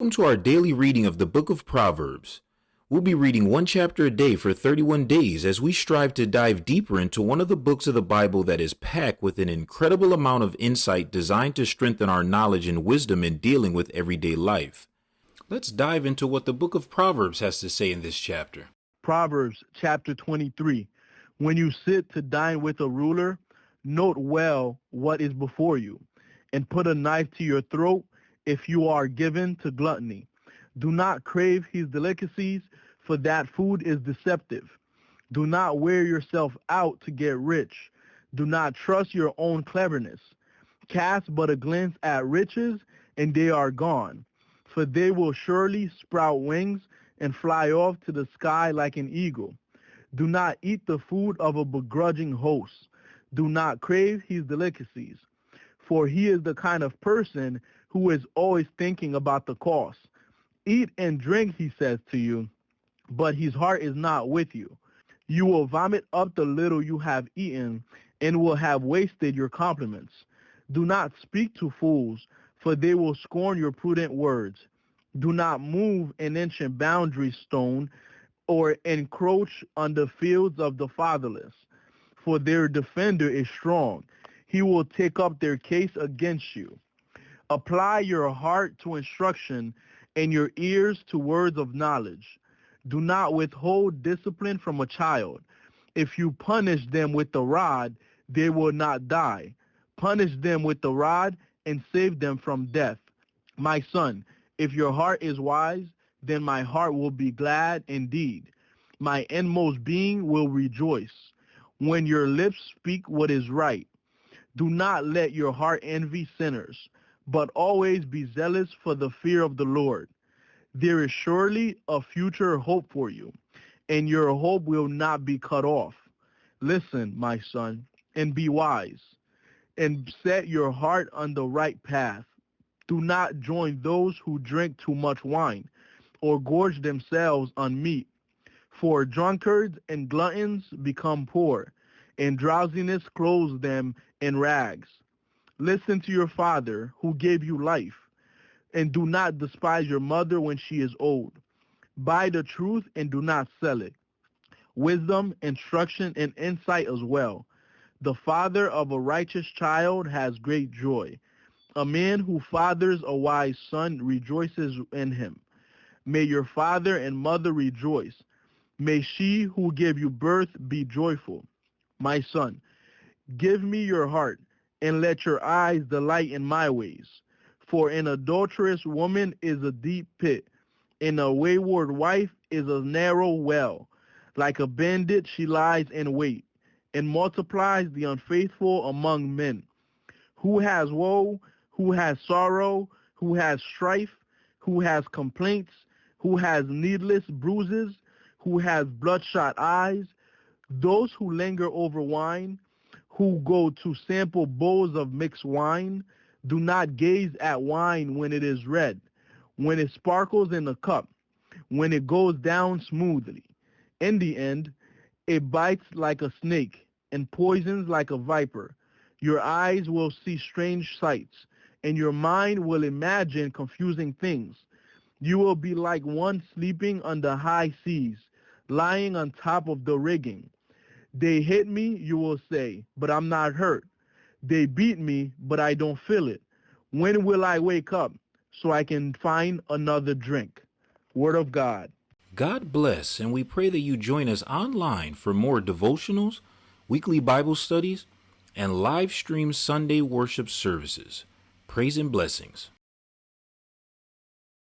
Welcome to our daily reading of the book of Proverbs. We'll be reading one chapter a day for 31 days as we strive to dive deeper into one of the books of the Bible that is packed with an incredible amount of insight designed to strengthen our knowledge and wisdom in dealing with everyday life. Let's dive into what the book of Proverbs has to say in this chapter. Proverbs chapter 23. When you sit to dine with a ruler, note well what is before you, and put a knife to your throat if you are given to gluttony. Do not crave his delicacies, for that food is deceptive. Do not wear yourself out to get rich. Do not trust your own cleverness. Cast but a glance at riches, and they are gone, for they will surely sprout wings and fly off to the sky like an eagle. Do not eat the food of a begrudging host. Do not crave his delicacies, for he is the kind of person who is always thinking about the cost. Eat and drink, he says to you, but his heart is not with you. You will vomit up the little you have eaten and will have wasted your compliments. Do not speak to fools, for they will scorn your prudent words. Do not move an ancient boundary stone or encroach on the fields of the fatherless, for their defender is strong. He will take up their case against you. Apply your heart to instruction and your ears to words of knowledge. Do not withhold discipline from a child. If you punish them with the rod, they will not die. Punish them with the rod and save them from death. My son, if your heart is wise, then my heart will be glad indeed. My inmost being will rejoice when your lips speak what is right. Do not let your heart envy sinners, but always be zealous for the fear of the Lord. There is surely a future hope for you, and your hope will not be cut off. Listen, my son, and be wise, and set your heart on the right path. Do not join those who drink too much wine, or gorge themselves on meat, for drunkards and gluttons become poor, and drowsiness clothes them in rags. Listen to your father, who gave you life, and do not despise your mother when she is old. Buy the truth and do not sell it. Wisdom, instruction, and insight as well. The father of a righteous child has great joy. A man who fathers a wise son rejoices in him. May your father and mother rejoice. May she who gave you birth be joyful. My son, give me your heart, and let your eyes delight in my ways. For an adulterous woman is a deep pit, and a wayward wife is a narrow well. Like a bandit she lies in wait, and multiplies the unfaithful among men. Who has woe, who has sorrow, who has strife, who has complaints, who has needless bruises, who has bloodshot eyes, those who linger over wine, who go to sample bowls of mixed wine. Do not gaze at wine when it is red, when it sparkles in the cup, when it goes down smoothly. In the end, it bites like a snake and poisons like a viper. Your eyes will see strange sights, and your mind will imagine confusing things. You will be like one sleeping on the high seas, lying on top of the rigging. They hit me, you will say, but I'm not hurt. They beat me, but I don't feel it. When will I wake up so I can find another drink? Word of God. God bless, and we pray that you join us online for more devotionals, weekly Bible studies, and live stream Sunday worship services. Praise and blessings.